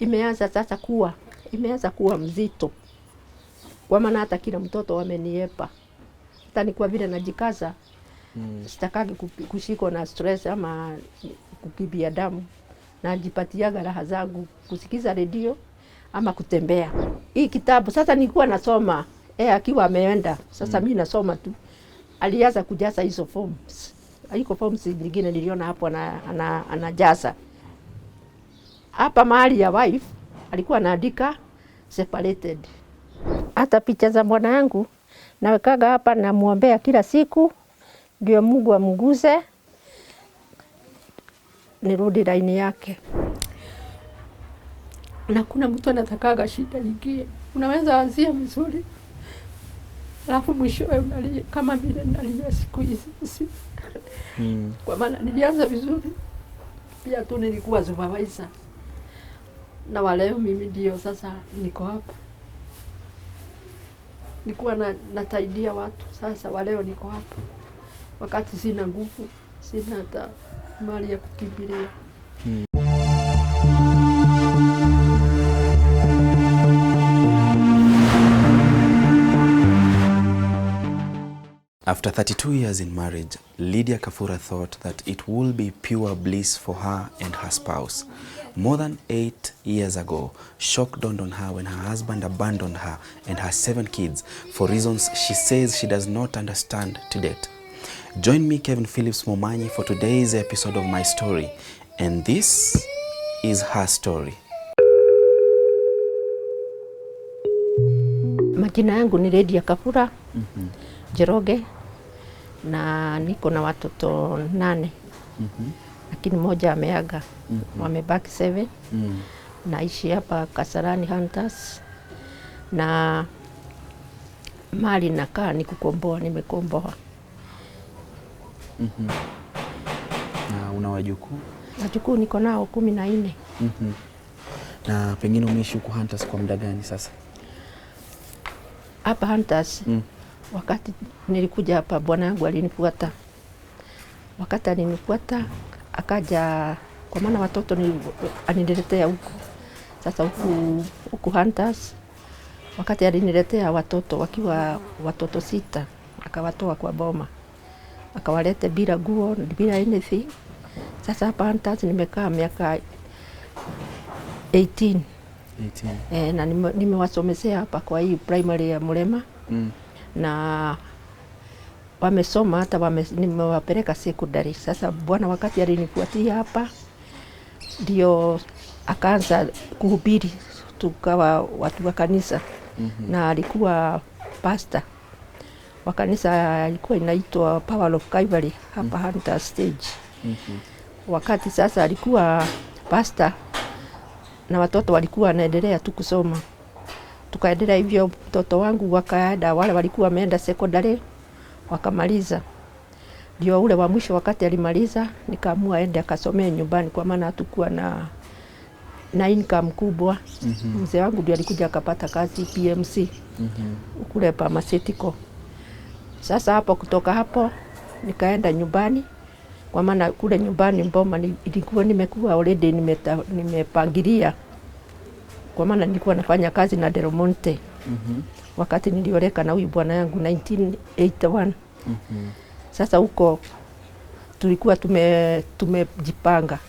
imeanza sasa kuwa mzito. Kwa maana hata kila mtoto wameniepa. Hata ni kwa vile najikaza. Sitakagi kushikwa na stress ama kukimbia damu. Najipatiaga raha zangu kusikiza redio ama kutembea. Hii kitabu sasa nilikuwa nasoma. Akiwa ameenda. Sasa mimi nasoma tu. Alianza kujaza hizo forms. Haiko forms nyingine niliona hapo anajaza. Hapa mahali ya wife alikuwa anaandika separated. Hata picha za bwana yangu nawekaga hapa, namuombea kila siku ndio Mungu amguze nirudi laini yake. Na kuna mtu anatakaga shida nyingine. Unaweza anzia vizuri. Alafu mwishowe unalia kama vile nalia siku hizi. Kwa maana nilianza vizuri. Pia tu nilikuwa supervisor. Na waleo mimi ndio sasa niko hapa. Nilikuwa nataidia watu. Sasa waleo niko hapa. Wakati sina nguvu, sina hata mali ya kukimbilia. After 32 years in marriage, Lydia Kafura thought that it would be pure bliss for her and her spouse. More than 8 years ago, shock dawned on her when her husband abandoned her and her 7 kids for reasons she says she does not understand to date. Join me, Kevin Phillips Momanyi, for today's episode of My Story, and this is her story. Majina yangu ni Lydia Kafura Njoroge, na niko na watoto 8. Lakini mmoja ameaga. Wamebaki 7. Naishi hapa Kasarani Hunters. Na mali nakaa ni kukomboa, nimekomboa. Na una wajukuu? Wajukuu niko nao 14. Na pengine umeishi huko Hunters kwa muda gani sasa? Hapa Hunters, wakati nilikuja hapa bwana yangu alinifuata. Wakati alinifuata akaja, kwa maana watoto aliniletea huko. Sasa huku Hunters, wakati aliniletea watoto wakiwa watoto 6, akawatoa kwa boma. Akawalete bila nguo, bila anything. Sasa hapa Hunters nimekaa miaka 18. Na nimewasomesea hapa kwa hii primary ya Mulema. Na wamesoma hata nimewapeleka secondary. Sasa bwana wakati alinifuatia hapa ndio akaanza kuhubiri, tukawa watu wa kanisa. Na alikuwa pastor wa kanisa, alikuwa inaitwa Power of Calvary hapa Hunter Stage. Wakati sasa alikuwa pastor na watoto walikuwa wanaendelea tu kusoma. Tukaendelea hivyo, mtoto wangu wakaenda, wale walikuwa wameenda secondary wakamaliza. Ndio ule wa mwisho wakati alimaliza nikaamua aende akasomee nyumbani, kwa maana hatakuwa na income kubwa. Mzee wangu ndio alikuja akapata kazi PMC. Kule pharmaceutical. Sasa hapo kutoka hapo nikaenda nyumbani, kwa maana kule nyumbani Mboma ilikuwa nimekuwa already nimepangilia, kwa maana nilikuwa nafanya kazi na Del Monte. Wakati nilioleka na huyu bwana yangu 1981. Sasa huko tulikuwa tumejipanga.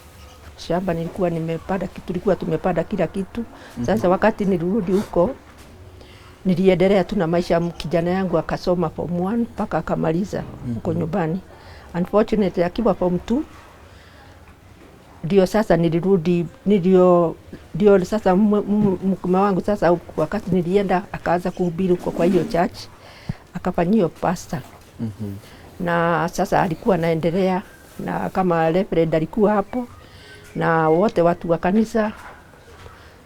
Shamba nilikuwa nimepanda, tulikuwa tumepanda kila kitu. Sasa wakati nilirudi huko niliendelea tu na maisha. Kijana yangu akasoma form 1 mpaka akamaliza huko nyumbani. Unfortunately akiwa form 2 ndio sasa nilirudi, ndio sasa mkuma wangu sasa wakati nilienda akaanza kuhubiri huko kwa hiyo church, akafanyio pastor. Na sasa alikuwa anaendelea na kama reverend alikuwa hapo, na wote watu wa kanisa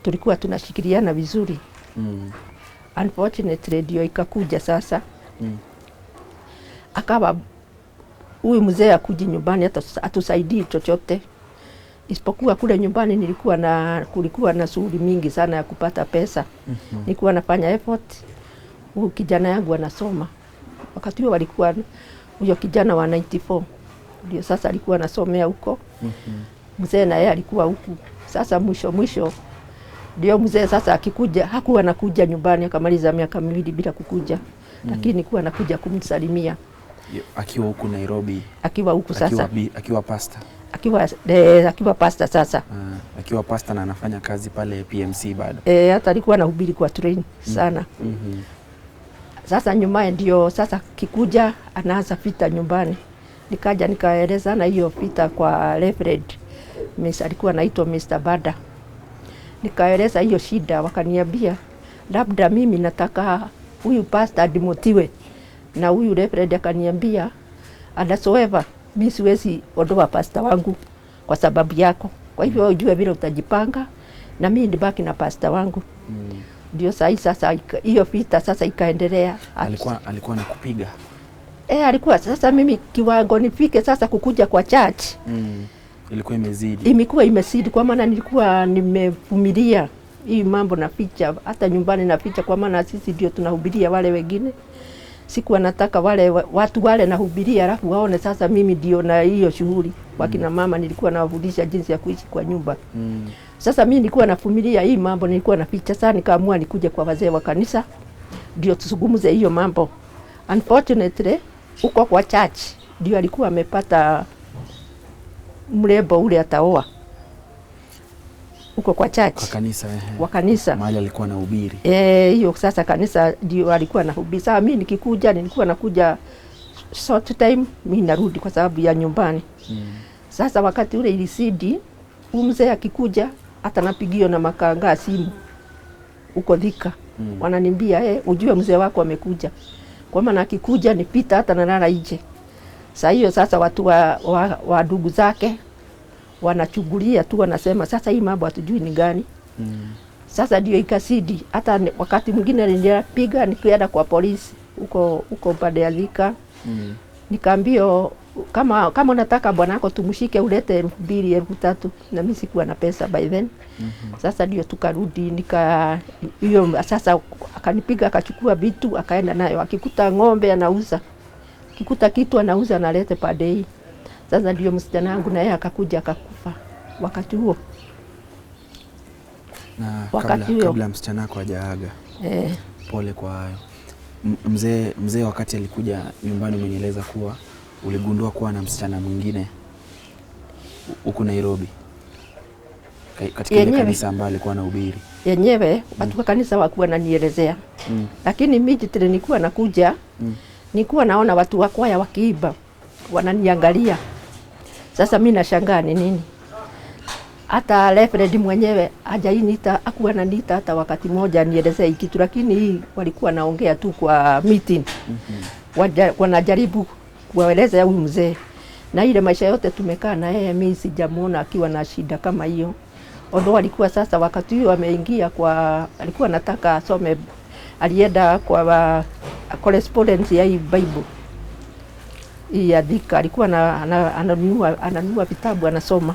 tulikuwa tunashikiliana vizuri. Unfortunately ndio ikakuja sasa. Akawa huyu mzee akuji nyumbani hata atusaidii chochote. Isipokuwa kule nyumbani kulikuwa na shughuli mingi sana ya kupata pesa. Nilikuwa nafanya effort. Huyu kijana yangu anasoma. Wakati huo walikuwa huyo kijana wa 94. Ndio sasa alikuwa anasomea huko. Mzee na yeye alikuwa huku. Sasa mwisho Ndio mzee sasa akikuja, hakuwa anakuja nyumbani, akamaliza miaka 2 bila kukuja. Lakini kuwa anakuja kumsalimia. Akiwa huku Nairobi. Akiwa huku sasa. Akiwa pastor. Akiwa pastor sasa. Akiwa pastor na anafanya kazi pale PMC bado. Hata alikuwa anahubiri kwa train sana. Sasa nyumaye ndio sasa kikuja anaanza vita nyumbani. Nikaja nikaeleza na hiyo vita kwa Reverend. Alikuwa anaitwa Mr. Bada. Nikaeleza hiyo shida, wakaniambia labda mimi nataka huyu pastor adimotiwe. Na huyu Reverend akaniambia anasoeva mimi siwezi ondoa pastor wangu kwa sababu yako. Kwa hivyo ujue vile utajipanga na mimi nibaki na pastor wangu. Ndio sasa hiyo vita sasa ikaendelea. Alikuwa anakupiga? Alikuwa sasa mimi kiwango nifike sasa kukuja kwa church. Ilikuwa imezidi. Imekuwa imezidi kwa maana nilikuwa nimevumilia hii mambo na ficha, hata nyumbani na ficha, kwa maana sisi ndio tunahubiria wale wengine. Siku anataka wale watu wale nahubiria alafu waone sasa mimi ndio na hiyo shughuli. Wakina mama nilikuwa nawafundisha jinsi ya kuishi kwa nyumba. Sasa mimi nilikuwa navumilia hii mambo, nilikuwa naficha sana, nikaamua nikuje kwa wazee wa kanisa ndio tusungumuze hiyo mambo. Unfortunately uko kwa church ndio alikuwa amepata mrembo ule ataoa. Uko kwa church. Kwa kanisa Kwa kanisa. Mahali alikuwa anahubiri. Hiyo sasa kanisa ndio alikuwa anahubiri. Sasa mimi nikikuja nilikuwa nakuja short time, mimi narudi kwa sababu ya nyumbani. Sasa wakati ule ilisidi, mzee akikuja hata napigio na makanga simu. Uko Thika. Wananiambia ujue mzee wako amekuja. Kwa maana akikuja nipita hata nalala nje. Sasa hiyo sasa watu wa ndugu zake wanachungulia tu, wanasema sasa hii mambo hatujui ni gani. Sasa ndio ikasidi, hata wakati mwingine nilipiga nikienda kwa polisi huko pande ya Thika. Nikaambia kama unataka bwanako tumshike ulete 2,000 3,000, na mimi sikuwa na pesa by then. Sasa ndio tukarudi hiyo sasa akanipiga akachukua vitu akaenda nayo, akikuta ng'ombe anauza, akikuta kitu anauza analete pande hii. Sasa ndio msichana wangu na yeye akakuja akakufa wakati huo. Na kabla msichana wako hajaaga. Pole kwa hayo. Mzee wakati alikuja nyumbani umenieleza kuwa uligundua kuwa na msichana mwingine huko Nairobi. Katika ile kanisa ambalo alikuwa anahubiri. Yenyewe watu wa kanisa wakuwa nanielezea. Lakini mimi nilikuwa nakuja, nilikuwa naona watu wa kwaya wakiiba, wananiangalia. Sasa mimi nashangaa ni nini? Hata Reverend mwenyewe hajainita, hakuwa ananiita hata wakati mmoja nielezee kitu, lakini hii walikuwa naongea tu kwa meeting. Wanajaribu kueleza huyu mzee. Na ile maisha yote tumekaa na yeye, mimi sijamuona akiwa na shida kama hiyo. Although alikuwa sasa wakati huo ameingia alikuwa anataka asome, alienda kwa correspondence ya hii Bible. Hii ya Thika, alikuwa ananunua vitabu anasoma.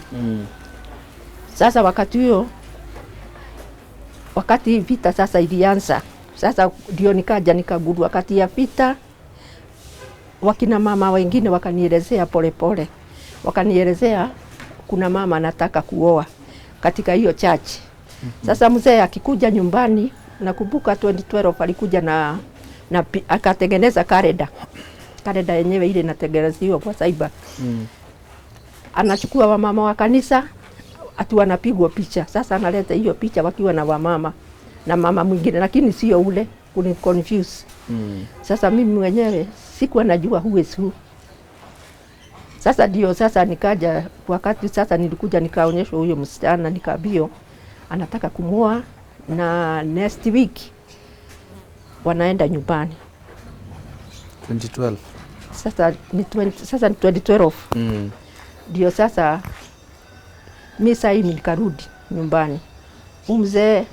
Sasa wakati huo, wakati vita sasa ilianza, sasa ndio nikaja nikagundua wakati ya vita, wakina mama wengine wakanielezea polepole. Wakanielezea kuna mama anataka kuoa katika hiyo church. Sasa mzee akikuja nyumbani, nakumbuka 2012 alikuja na akatengeneza kalenda. Kalenda yenyewe ile inatengenezewa kwa cyber. Anachukua wamama wa kanisa, atu wanapigwa picha. Sasa analeta hiyo picha wakiwa na wamama na mama mwingine, lakini sio ule, kuni confuse. Sasa mimi mwenyewe sikuwa najua who is who. Sasa ndio sasa nikaja, wakati sasa nilikuja nikaonyeshwa huyo msichana, nikaambio anataka kumuoa na next week wanaenda nyumbani. 2012. Sasa ni 2012. Ndio sasa mimi sasa nikarudi nyumbani. Mzee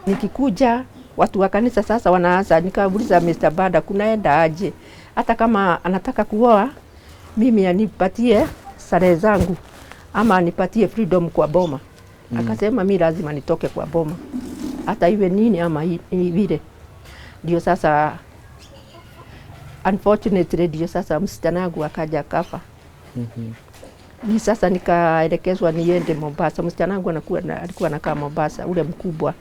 nikikuja watu wa kanisa sasa wanaanza, nikauliza Mr. Bada kunaenda aje? Hata kama anataka kuoa mimi anipatie sare zangu ama anipatie freedom kwa boma. Akasema mimi lazima nitoke kwa boma. Hata iwe nini ama vile. Ndio sasa unfortunately ndio sasa msichana wangu akaja kafa. Ni sasa nikaelekezwa niende Mombasa. Msichana wangu alikuwa anakaa Mombasa, ule mkubwa,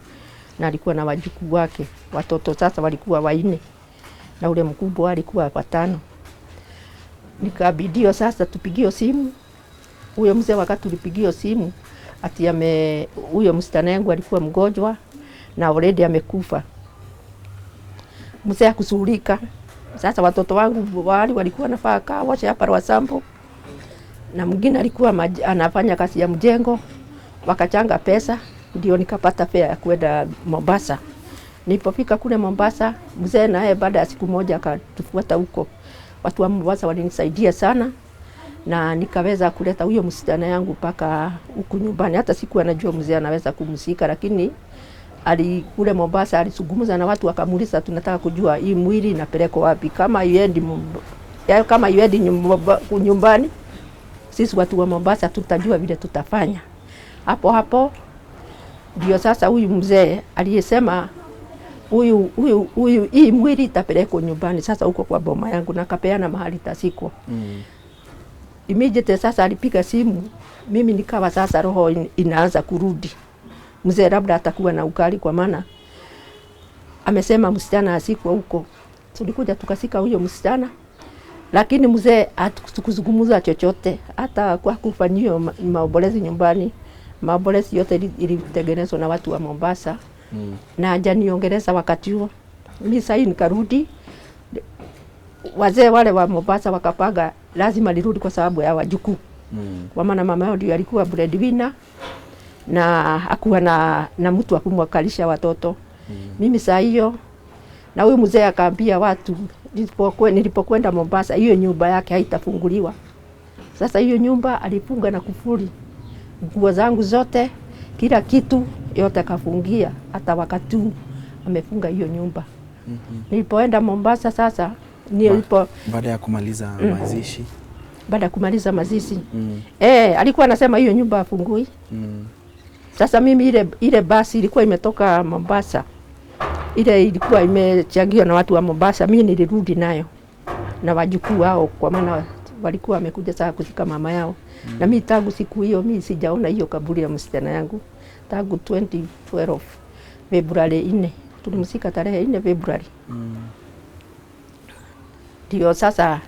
na alikuwa na wajukuu wake. Watoto sasa walikuwa 4 na ule mkubwa alikuwa 5. Nikabidio sasa tupigio simu. Huyo mzee wakati tulipigiwa simu ati huyo msichana wangu alikuwa mgonjwa na already amekufa. Mzee akusulika. Sasa watoto wangu walikuwa nafaa washa hapa Rwasambo, na mwingine alikuwa anafanya kazi ya mjengo. Wakachanga pesa ndio nikapata fare ya kwenda Mombasa. Nilipofika kule Mombasa, mzee naye baada ya siku moja akatufuata huko. Watu wa Mombasa walinisaidia sana na nikaweza kuleta huyo msichana yangu mpaka huku nyumbani. Hata siku anajua mzee anaweza kumsika, lakini kule Mombasa alizungumza na watu wakamuuliza, tunataka kujua hii mwili inapelekwa wapi, kama iendi nyumbani sisi watu wa Mombasa tutajua vile tutafanya. Hapo ndio sasa huyu mzee aliyesema hii mwili itapelekwa nyumbani sasa huko kwa boma yangu, na kapeana mahali tasiko. Immediately sasa alipiga simu, mimi nikawa sasa roho inaanza kurudi. Mzee labda atakuwa na ukali kwa maana amesema msichana asikwa huko. Tulikuja tukasika huyo msichana, lakini mzee hatukuzungumza chochote, hata kwa kufanyio maombolezi nyumbani. Maombolezi yote ilitengenezwa na watu wa Mombasa. Na hajaniongeleza wakati huo. Mimi sasa nikarudi. Wazee wale wa Mombasa wakapaga lazima nirudi kwa sababu ya wajukuu. Kwa maana mama yao ndio alikuwa breadwinner na hakuwa na mtu wa kumwakalisha watoto. Mimi saa hiyo na huyu mzee akaambia watu nilipokwenda Mombasa hiyo nyumba yake haitafunguliwa. Sasa hiyo nyumba alifunga na kufuli. Nguo zangu zote, kila kitu yote kafungia, hata wakati amefunga hiyo nyumba. Nilipoenda Mombasa sasa baada ya kumaliza mazishi. Baada ya kumaliza mazishi. Alikuwa anasema hiyo nyumba afungui. Sasa mimi ile basi ilikuwa imetoka Mombasa. Ile ilikuwa imechangiwa na watu wa Mombasa, mimi nilirudi nayo na wajukuu wao, kwa maana walikuwa wamekuja sasa kuzika mama yao. Na mimi tangu siku hiyo mimi sijaona hiyo kaburi ya msichana yangu tangu 2012 Februari 4. Tulimsika tarehe 4 Februari. Ndio sasa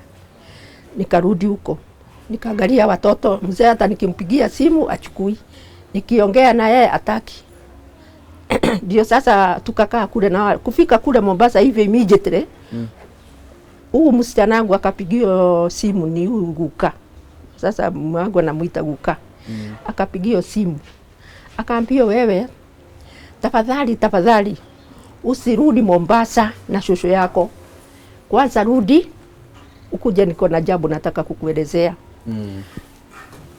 nikarudi huko. Nikaangalia watoto, mzee hata nikimpigia simu achukui. Nikiongea na yeye ataki. Ndio sasa tukakaa kule na kufika kule Mombasa hivi immediately. Huyu msichana wangu akapigiwa simu, ni huyu Guka. Sasa mwangu anamuita Guka. Akapigiwa simu. Akaambia, wewe tafadhali usirudi Mombasa na shosho yako. Kwanza rudi ukuje, niko na jambo nataka kukuelezea.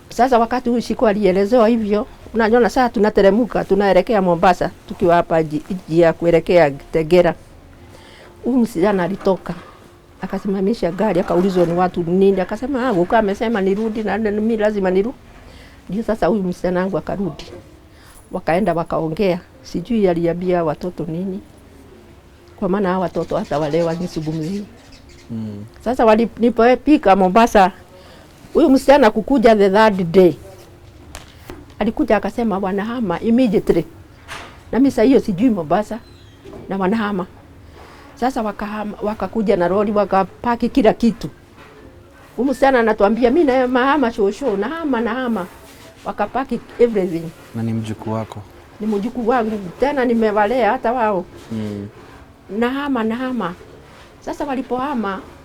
Sasa wakati huyu siku alielezewa hivyo, unaona sasa tunateremka tunaelekea Mombasa tukiwa hapa ya kuelekea Tegera. Huyu msichana alitoka akasimamisha gari, akaulizwa ni watu nini, akasema Guka amesema nirudi na mimi lazima nirudi. Ndio sasa huyu msichana wangu akarudi. Wakaenda wakaongea, sijui aliambia watoto nini, kwa maana hao watoto hata wale wanizungumzia. Sasa walipofika Mombasa, huyu msichana kukuja the third day alikuja akasema wanahama immediately. Na mimi sasa hiyo sijui Mombasa na wanahama. Sasa wakakuja na lori wakapaki kila kitu. Huyu msichana anatuambia mimi na mahama shosho nahama. Wakapaki everything. Na ni mjukuu wako? Ni mjukuu wangu, tena nimewalea hata wao. Nahama. Sasa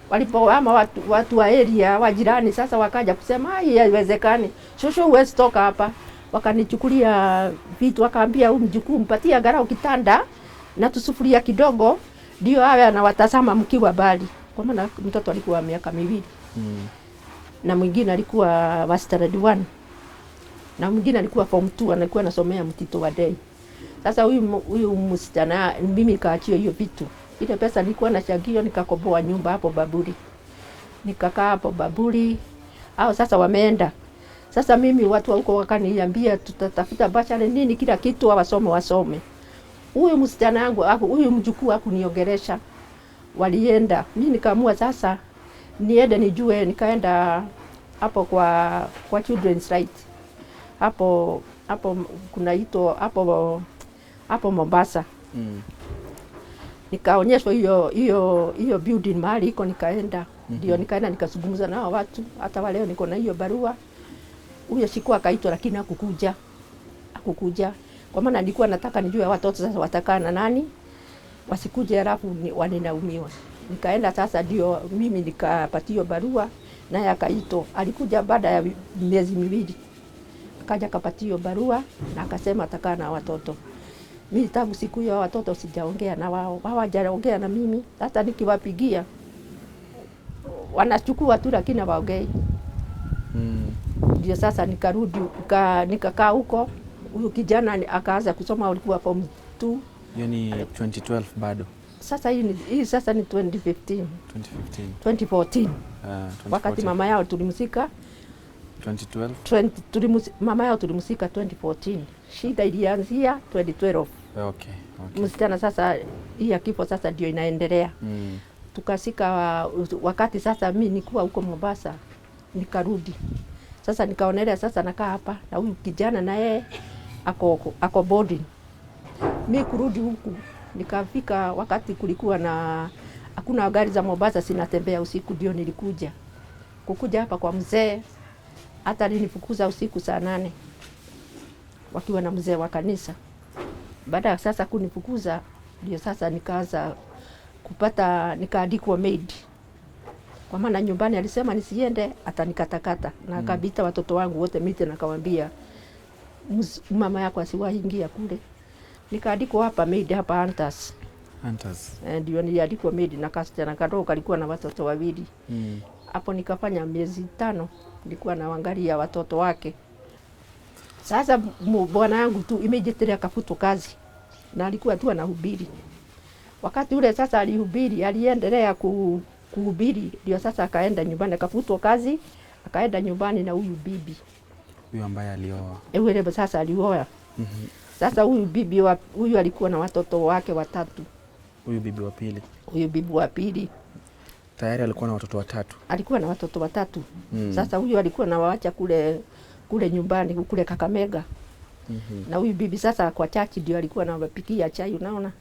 walipohama watu wa area wa jirani sasa wakaja kusema haiwezekani. Shosho huwezi toka hapa. Wakanichukulia vitu, wakaambia huyu mjukuu mpatie angalau kitanda na tusufuria kidogo ndio awe anawatazama mkiwa bali. Kwa maana mtoto alikuwa miaka 2. Na mwingine alikuwa wa standard 1. Na mwingine alikuwa form 2, alikuwa anasomea Mtito wa Day. Sasa huyu msichana mimi nikaachia hiyo vitu. Ile pesa nilikuwa nachagio nikakoboa nyumba hapo Baburi. Nikakaa hapo Baburi. Hao sasa wameenda. Sasa mimi watu wa huko wakaniambia tutatafuta bachelor nini kila kitu wasome. Huyu msichana wangu huyu mjukuu hakuniongelesha. Walienda. Mimi nikaamua sasa niende nijue, nikaenda hapo kwa children's right hapo kuna ito hapo Mombasa. Nikaonyeshwa hiyo building mahali iko, nikaenda ndio nikaenda nikazungumza nao watu, hata waleo niko na hiyo barua. Huyo siku akaitwa lakini hakukuja kwa maana nilikuwa nataka nijue watoto sasa watakaa na nani, wasikuje alafu wanaumiwa. Nikaenda sasa, ndio mimi nikapatiwa barua, naye akaitwa. Alikuja baada ya miezi miwili, akaja akapatiwa barua na akasema atakaa na watoto. Mimi tangu siku hiyo watoto sijaongea na wao, hawajaongea na mimi. Hata nikiwapigia wanachukua tu lakini hawaongei. Ndio sasa nikarudi nikakaa huko. Huyu kijana akaanza kusoma, alikuwa form 2. Hiyo ni 2012 bado. Sasa hii sasa ni 2014. Wakati mama yao tulimsika 2012. Mama yao tulimsika 2014. Shida ilianzia 2012. Okay. Msichana sasa hii ya kifo sasa ndio inaendelea. Tukasika wakati sasa mimi nilikuwa huko Mombasa, nikarudi. Sasa nikaonelea sasa nakaa hapa na huyu kijana na yeye ako boarding. Mimi kurudi huku nikafika wakati kulikuwa na hakuna gari za Mombasa zinatembea usiku, ndio nilikuja hapa kwa mzee. Hata alinifukuza usiku saa 8 wakiwa na mzee wa kanisa. Baada ya sasa kunifukuza, ndio sasa nikaanza nikaandikwa maid. Kwa maana nyumbani alisema nisiende atanikatakata, na akabita watoto wangu wote miti na kawaambia mama yako asiwaingia kule. Nikaandikwa hapa maid hapa Hunters. Ndio niliandikwa maid na kasichana kadogo kalikuwa na watoto wawili. Hapo nikafanya miezi 5 nilikuwa naangalia watoto wake. Sasa bwana yangu tu immediately akafutwa kazi na alikuwa tu anahubiri. Wakati ule sasa alihubiri, aliendelea kuhubiri, ndio sasa akaenda nyumbani, akafutwa kazi, akaenda nyumbani na huyu bibi. Huyu ambaye alioa. Yule sasa alioa. Sasa huyu bibi huyu alikuwa na watoto wake 3. Huyu bibi wa pili. Huyu bibi wa pili tayari alikuwa na watoto 3. Alikuwa na watoto 3. Sasa huyu alikuwa na waacha kule nyumbani kule Kakamega. Na huyu bibi sasa kwa chachi ndio alikuwa anawapikia chai, unaona.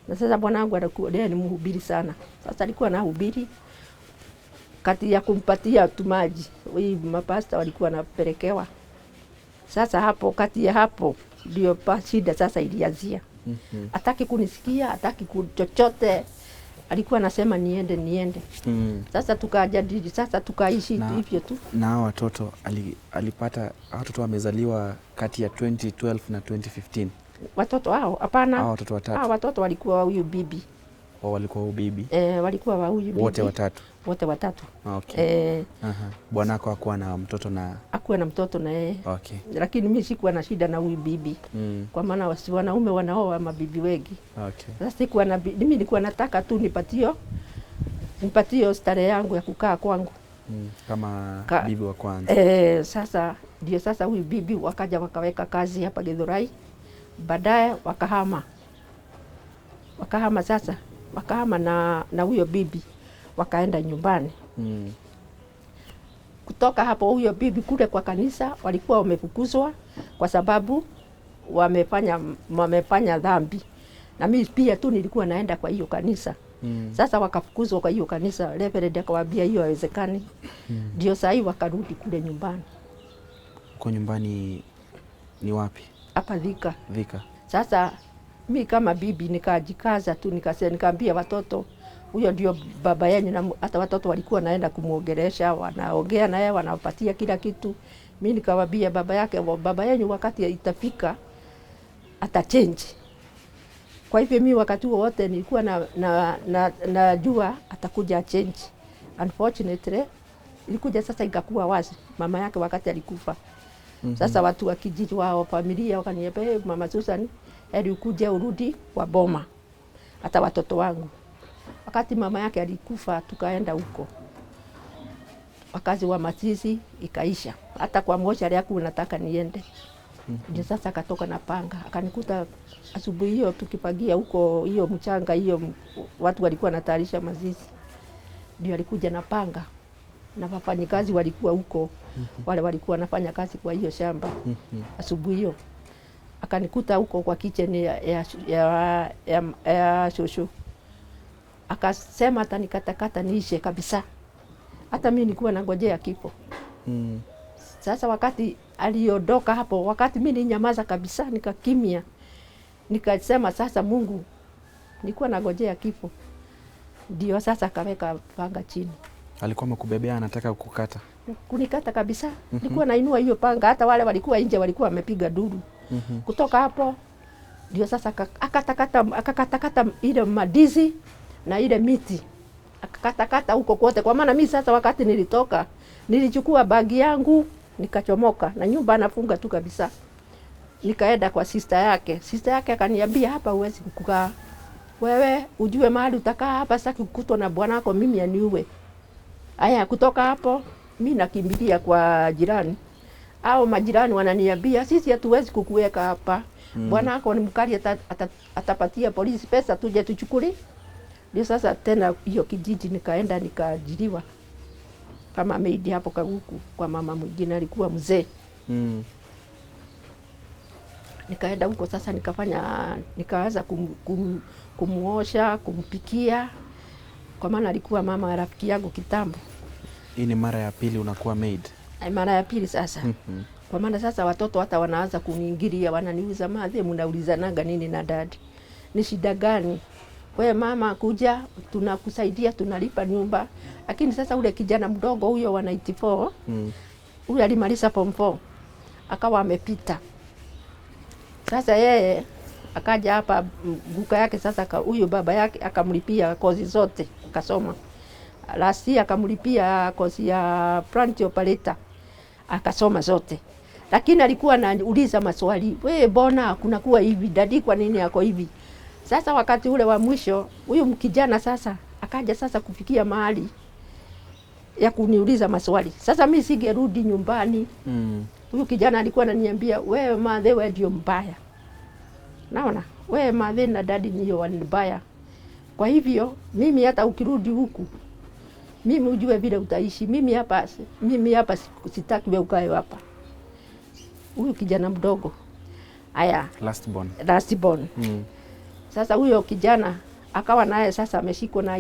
Na sasa bwanangu alikuwa ni mhubiri sana. Sasa alikuwa anahubiri kati ya kumpatia tumaji. Huyu mapasta walikuwa wanapelekewa. Sasa hapo kati ya hapo ndio shida sasa ilianzia. Hataki kunisikia, hataki chochote. Alikuwa anasema niende. Sasa tukajadili, sasa tukaishi hivyo tu. Na watoto alipata watoto wamezaliwa kati ya 2012 na 2015. Watoto hao hapana. Hao watoto 3. Watoto walikuwa wa huyu bibi. Walikuwa huyu bibi. Walikuwa wa huyu bibi. Wote 3. Wote 3. Okay. Bwanako hakuwa na mtoto na hakuwa na mtoto na yeye. Okay. Lakini mimi sikuwa na shida na huyu bibi. Kwa maana wanaume wanaoa mabibi wengi. Okay. Sasa sikuwa mimi nilikuwa nataka tu nipatio starehe yangu ya kukaa kwangu. Kama bibi wa kwanza. Sasa ndio sasa huyu bibi wakaja wakaweka kazi hapa Githurai. Baadaye wakahama sasa. Wakahama na huyo bibi wakaenda nyumbani. Kutoka hapo huyo bibi kule kwa kanisa walikuwa wamefukuzwa kwa sababu wamefanya dhambi. Na mimi pia tu nilikuwa naenda kwa hiyo kanisa. Sasa wakafukuzwa kwa hiyo kanisa. Reverend akawaambia hiyo haiwezekani. Ndio sasa wakarudi kule nyumbani. Kwa nyumbani ni wapi? Hapa Thika. Sasa mimi kama bibi nikajikaza tu, nikaambia watoto huyo ndio baba yenu, na hata watoto walikuwa naenda kumuongelesha, wanaongea naye, wanapatia kila kitu. Mimi nikawaambia baba yenu wakati itafika atachange. Kwa hivyo mimi wakati wote nilikuwa najua atakuja change. Unfortunately ilikuja sasa ikakuwa wazi mama yake wakati alikufa. Sasa watu wa kijiji wao familia wakaniambia Mama Susan, heri ukuje urudi kwa boma hata watoto wangu. Wakati mama yake alikufa tukaenda huko. Wakazi wa mazishi ikaisha. Hata kwa moja yake unataka niende. Ndio sasa akatoka na panga. Akanikuta asubuhi hiyo tukipagia huko hiyo mchanga hiyo watu walikuwa wanatayarisha mazishi. Ndio alikuja na panga. na wafanyikazi walikuwa huko, wale walikuwa wanafanya kazi kwa hiyo shamba. Asubuhi hiyo akanikuta huko kwa kitchen ya shosho, akasema atanikatakata niishe kabisa. Hata mimi nilikuwa nangojea kifo. Sasa wakati aliondoka hapo, wakati mimi ninyamaza kabisa, nikakimia, nikasema sasa Mungu, nilikuwa nangojea kifo. Ndio sasa akaweka panga chini. Alikuwa amekubebea, anataka kukata? Kunikata kabisa. Nilikuwa nainua hiyo panga, hata wale walikuwa nje walikuwa wamepiga duru. Kutoka hapo ndio sasa akakatakata ile madizi na ile miti. Akakatakata huko kote, kwa maana mimi sasa wakati nilitoka nilichukua bagi yangu nikachomoka na nyumba nafunga tu kabisa. Nikaenda kwa sister yake. Sister yake akaniambia, hapa huwezi kukaa. Wewe ujue mahali utakaa hapa, sasa kukutwa na bwana wako mimi aniue. Aya, kutoka hapo mimi nakimbilia kwa jirani. Au majirani wananiambia, sisi hatuwezi kukuweka hapa. Bwana wako ni mkali, atapatia polisi pesa tuje tuchukuli. Ndio sasa tena hiyo kijiji nikaenda nikaajiriwa kama maid hapo Kaguku kwa mama mwingine alikuwa mzee. Nikaenda huko sasa nikaanza kumuosha, kumpikia, kwa maana alikuwa mama rafiki yangu kitambo. Hii ni mara ya pili unakuwa maid? Mara ya pili sasa. Kwa maana sasa watoto hata wanaanza kuniingilia, wananiuliza, madhe mnaulizanaga nini na dadi? Ni shida gani? Wewe mama kuja, tunakusaidia, tunalipa nyumba. Lakini sasa ule kijana mdogo huyo wa 94, huyo alimaliza form 4, akawa amepita. Sasa yeye akaja hapa guka yake sasa, huyo baba yake akamlipia kozi zote akasoma. Last year akamlipia kozi ya plant operator akasoma zote. Lakini alikuwa anauliza maswali, wewe mbona kunakuwa hivi, dadi kwa nini yako hivi? Sasa wakati ule wa mwisho huyo mkijana sasa akaja sasa kufikia mahali ya kuniuliza maswali. Sasa mimi singerudi nyumbani. Huyo kijana alikuwa ananiambia, wewe madhe wewe ndio mbaya. Naona wewe madhe na dadi ndio wanibaya. Kwa hivyo mimi hata ukirudi huku mimi ujue vile utaishi. Mimi hapa sitaki wewe ukae hapa. Huyo kijana mdogo. Aya, last born. Sasa huyo kijana akawa naye sasa ameshikwa na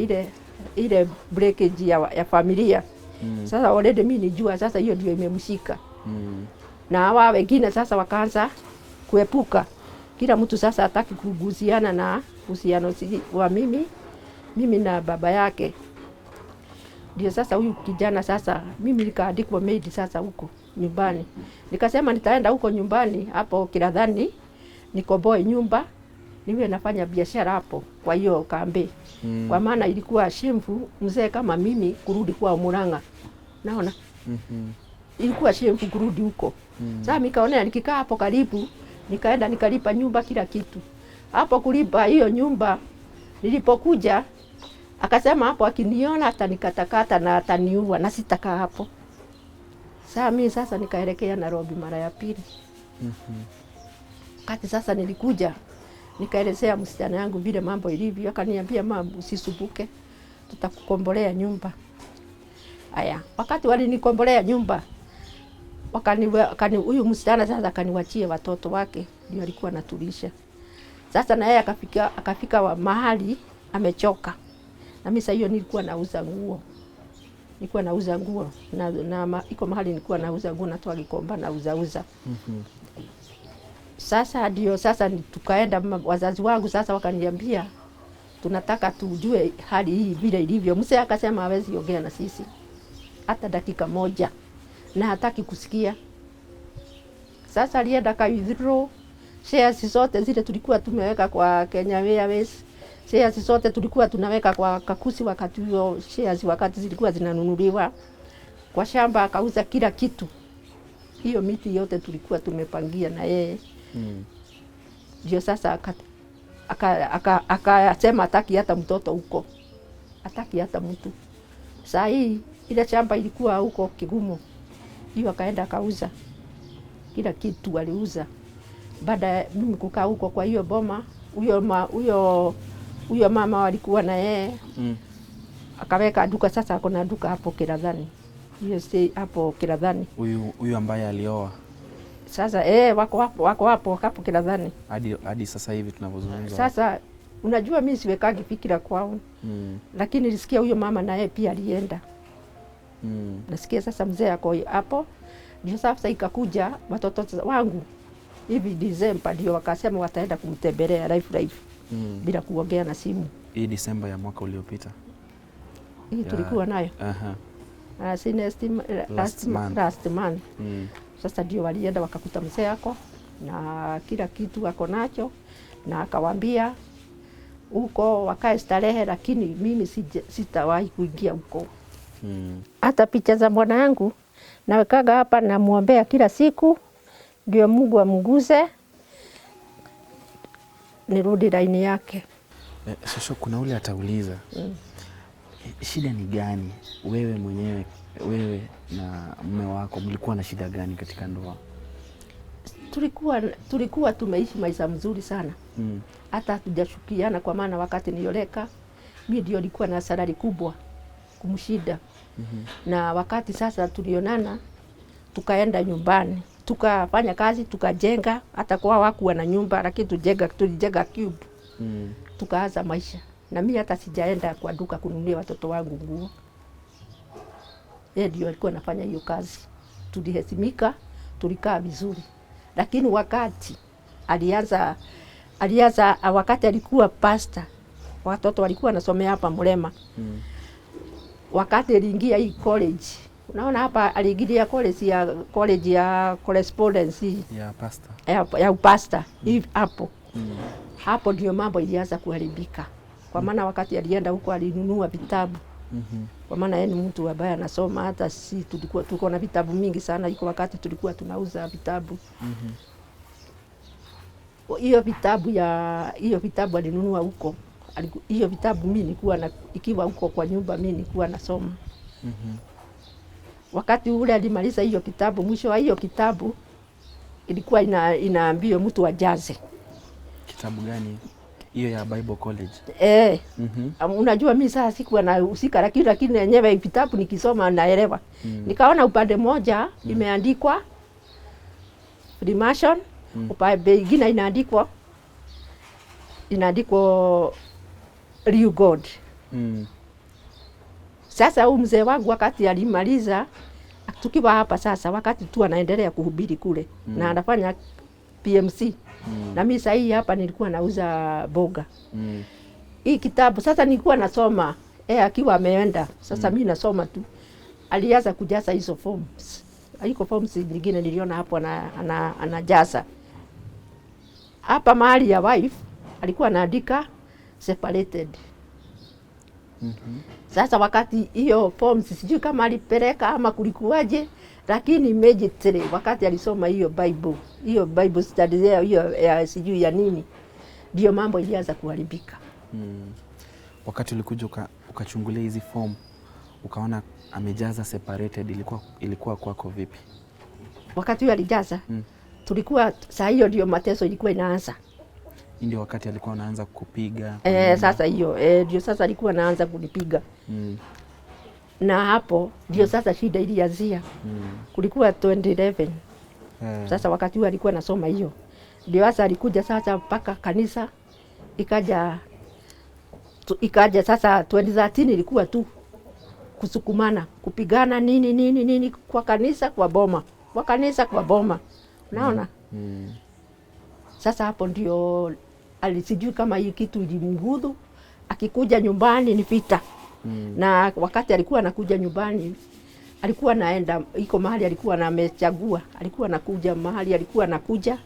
ile breakage ya familia. Sasa already mimi nijua sasa hiyo ndio imemshika. Na hawa wengine sasa wakaanza kuepuka. Kila mtu sasa hataki kugusiana na uhusiano wa mimi na baba yake. Ndio sasa huyu kijana sasa mimi nikaandikwa maid sasa huko nyumbani. Nikasema nitaenda huko nyumbani hapo Kiradhani nikoboe nyumba, niwe nafanya biashara hapo kwa hiyo kambi. Kwa maana ilikuwa shameful mzee kama mimi kurudi kwa Murang'a. Naona? Ilikuwa shameful kurudi huko. Sasa nikaona nikikaa hapo karibu, nikaenda nikalipa nyumba kila kitu. Hapo kulipa hiyo nyumba nilipokuja akasema hapo akiniona atanikatakata na ataniua na sitakaa hapo. Sasa mimi sasa nikaelekea Nairobi mara ya pili. Kati sasa nilikuja nikaelezea msichana yangu vile mambo ilivyo, akaniambia mama usisubuke, tutakukombolea nyumba. Aya, wakati walinikombolea nyumba huyu msichana sasa akaniwachia watoto wake ndio alikuwa anatulisha. Sasa na yeye akafika mahali amechoka. Na mimi sasa hiyo nilikuwa nauza nguo. Na iko mahali nilikuwa nauza nguo natoa Gikomba nauza. Sasa ndio sasa tukaenda, wazazi wangu sasa wakaniambia tunataka tujue hali hii vile ilivyo. Mzee akasema hawezi ongea na sisi hata dakika moja na hataki kusikia. Sasa alienda ka withdraw shares zote zile tulikuwa tumeweka kwa Kenya Airways. Shares zote tulikuwa tunaweka kwa Kakusi wakati huo, shares wakati zilikuwa zinanunuliwa. Kwa shamba akauza kila kitu. Hiyo miti yote tulikuwa tumepangia na yeye. Ndio sasa akasema hataki hata mtoto huko. Hataki hata mtu. Saa hii ile shamba ilikuwa huko Kigumo. Hiyo akaenda akauza. Kila kitu aliuza. Baada ya mimi kukaa huko kwa hiyo boma, huyo mama walikuwa na yeye. Akaweka duka, sasa kuna duka hapo Kiradhani. hiyo hapo Kiradhani. Huyu ambaye alioa sasa wako hapo Kiradhani hadi sasa hivi tunavyozungumza. Sasa unajua mimi siwekagi fikira kwao. Lakini nilisikia huyo mama naye pia alienda. Nasikia sasa mzee ako hapo. Ndio sasa ikakuja watoto wangu hivi Disemba ndio wakasema wataenda kumtembelea live bila kuongea na simu. Hii Disemba ya mwaka uliopita. Hii tulikuwa nayo. Last month. Sasa ndio walienda wakakuta mzee yako na kila kitu ako nacho, na akawaambia huko wakae starehe, lakini mimi sitawahi kuingia huko. Hata picha za bwana yangu nawekaga hapa, namuombea kila siku ndio Mungu amguze nirudi laini yake. Shosho, kuna ule atauliza shida ni gani? Wewe mwenyewe, wewe na mume wako mlikuwa na shida gani katika ndoa? Tulikuwa tumeishi maisha mzuri sana. Hata hatujashukiana, kwa maana wakati nioleka mimi ndio nilikuwa na salari kubwa kumshida. Na wakati sasa tulionana, tukaenda nyumbani, tukafanya kazi, tukajenga, hata kwa wakuwa na nyumba lakini tulijenga cube. Tukaanza maisha. Na mimi hata sijaenda kwa duka kununulia watoto wangu nguo. Yeye ndio alikuwa anafanya hiyo kazi. Tuliheshimika, tulikaa vizuri. Lakini wakati alianza wakati alikuwa pastor, watoto walikuwa nasomea hapa Mulema. Wakati aliingia hii college, unaona hapa aliingia college ya correspondence ya pastor. Ya pastor hivi hapo. Hapo ndio mambo ilianza kuharibika. Kwa maana wakati alienda huko alinunua vitabu. Kwa maana yeye ni mtu ambaye anasoma, hata si tulikuwa na vitabu mingi sana. Iko wakati tulikuwa tunauza vitabu. Hiyo vitabu alinunua huko. Hiyo vitabu mimi nilikuwa ikiwa huko kwa nyumba mimi nilikuwa nasoma. Wakati ule alimaliza hiyo kitabu, mwisho wa hiyo kitabu ilikuwa inaambiwa mtu ajaze. Kitabu gani? Hiyo ya Bible College. Unajua mimi sasa sikuwa nahusika, lakini yenyewe vitabu nikisoma naelewa. Nikaona upande moja imeandikwa Freemason, upande mwingine inaandikwa Real God. Sasa huyu mzee wangu wakati alimaliza, tukiwa hapa sasa, wakati tu anaendelea kuhubiri kule na anafanya PMC. Na mimi sasa hii hapa nilikuwa nauza boga. Hii kitabu sasa nilikuwa nasoma, akiwa ameenda. Sasa mimi nasoma tu. Alianza kujaza hizo forms. Haiko forms nyingine niliona hapo anajaza. Hapa mahali ya wife alikuwa anaandika separated. Sasa wakati hiyo forms sijui kama alipeleka ama kulikuwaje, lakini immediately wakati alisoma hiyo Bible study hiyo ya sijui ya nini, ndio mambo ilianza kuharibika. Wakati ulikuja ukachungulia hizi form ukaona amejaza separated, ilikuwa kwako vipi? Wakati huyo alijaza, tulikuwa saa hiyo ndio mateso ilikuwa inaanza. Ndio wakati alikuwa anaanza kupiga. Sasa hiyo ndio sasa alikuwa anaanza kunipiga. Na hapo ndio sasa shida ilianzia. Kulikuwa 2011. Sasa wakati huo alikuwa nasoma hiyo. Ndio sasa alikuja sasa mpaka kanisa, ikaja sasa 2013 ilikuwa tu kusukumana, kupigana nini kwa kanisa kwa boma. Kwa kanisa kwa boma. Unaona? Sasa hapo ndio alisijui kama hii kitu ilimgudhu, akikuja nyumbani ni vita. Na wakati alikuwa anakuja nyumbani, alikuwa naenda iko mahali alikuwa amechagua, alikuwa anakuja mahali alikuwa anakuja,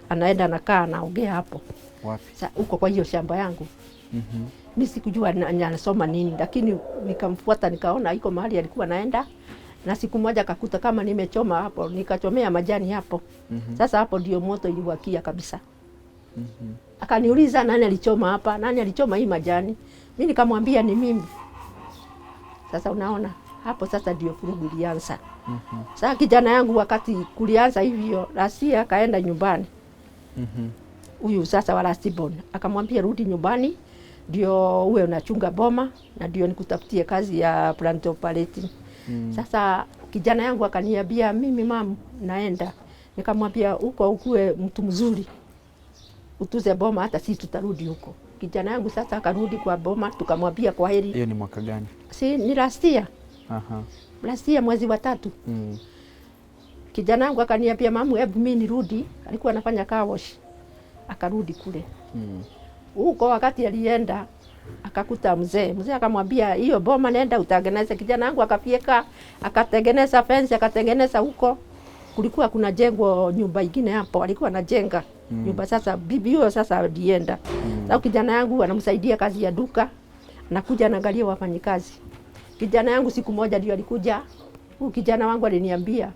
anaenda nakaa anaongea hapo. Wapi? Huko kwa hiyo shamba yangu. Mimi sikujua anasoma nini, lakini nikamfuata nikaona iko mahali alikuwa naenda, na siku moja akakuta kama nimechoma hapo, nikachomea majani hapo. Sasa hapo ndio moto iliwakia kabisa. Akaniuliza nani alichoma hapa? Nani alichoma hii majani? Mimi nikamwambia ni mimi. Sasa unaona, hapo sasa ndio furugu ilianza. Sasa kijana yangu wakati kulianza hivyo, Rasia akaenda nyumbani. Huyu sasa wa Rastibon akamwambia rudi nyumbani ndio uwe unachunga boma na ndio nikutafutie kazi ya plant operating. Sasa kijana yangu akaniambia mimi mama naenda. Nikamwambia huko ukue mtu mzuri. Utuze boma hata sisi tutarudi huko. Kijana yangu sasa akarudi kwa boma, tukamwambia kwa heri. Hiyo ni mwaka gani? Si ni last year. Aha. Last year mwezi wa 3. Kijana yangu akaniambia mamu, hebu mimi nirudi. Alikuwa anafanya car wash. Akarudi kule. Huko wakati alienda akakuta mzee. Mzee akamwambia hiyo boma nenda utengeneze. Kijana wangu akafieka, akatengeneza fence, akatengeneza huko. Kulikuwa kuna jengo nyumba nyingine hapo, alikuwa anajenga nyumba. Sasa bibi huyo sasa alienda. Sasa kijana yangu anamsaidia kazi ya duka, anakuja anaangalia wafanyikazi. Kijana yangu siku moja ndio alikuja. Huyu kijana wangu aliniambia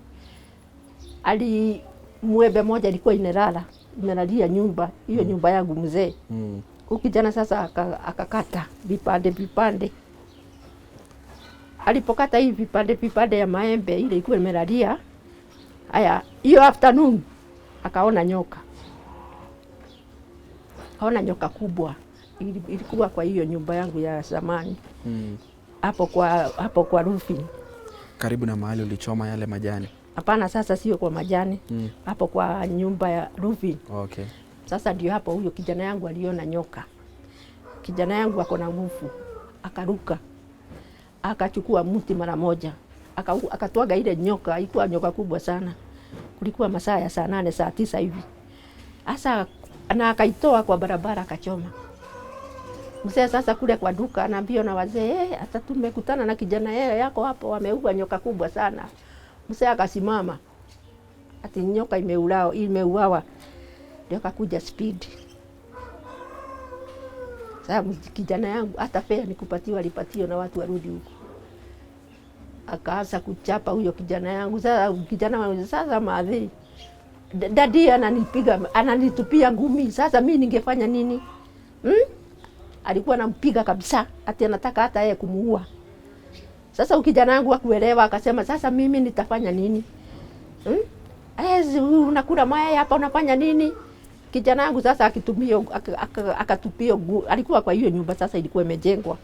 mwembe moja ilikuwa imelalia nyumba, hiyo nyumba yangu mzee. Huyu kijana sasa akakata vipande. Alipokata hivi vipande ya maembe ile ilikuwa imelalia. Haya, hiyo afternoon akaona nyoka. Akaona nyoka kubwa. Ilikuwa kwa hiyo nyumba yangu ya zamani. Hapo kwa roofing. Karibu na mahali ulichoma yale majani. Hapana, sasa sio kwa majani. Hapo kwa nyumba ya roofing. Okay. Sasa ndio hapo huyo kijana yangu aliona nyoka. Kijana yangu ako na nguvu. Akaruka. Akachukua mti mara moja. Akatwaga ile nyoka, ilikuwa nyoka kubwa sana. Kulikuwa masaa ya saa 8, saa 9 hivi. Sasa na akaitoa kwa barabara akachoma. Mzee sasa kule kwa duka anaambia na wazee, hata tumekutana na kijana yako hapo wameua nyoka kubwa sana. Mzee akasimama. Ati nyoka imeuawa. Ndio akakuja speed. Sasa kijana yangu hata fare nikupatiwa alipatiwa na watu warudi huko. Akaanza kuchapa huyo kijana yangu. Sasa kijana wangu sasa maadhi. Dadi ananipiga, ananitupia ngumi. Sasa mimi ningefanya nini? Alikuwa anampiga kabisa, ati anataka hata yeye kumuua. Sasa kijana wangu hakuelewa, akasema sasa mimi nitafanya nini? Unakula mayai hapa unafanya nini? Kijana wangu sasa akatupia alikuwa kwa hiyo nyumba sasa ilikuwa imejengwa.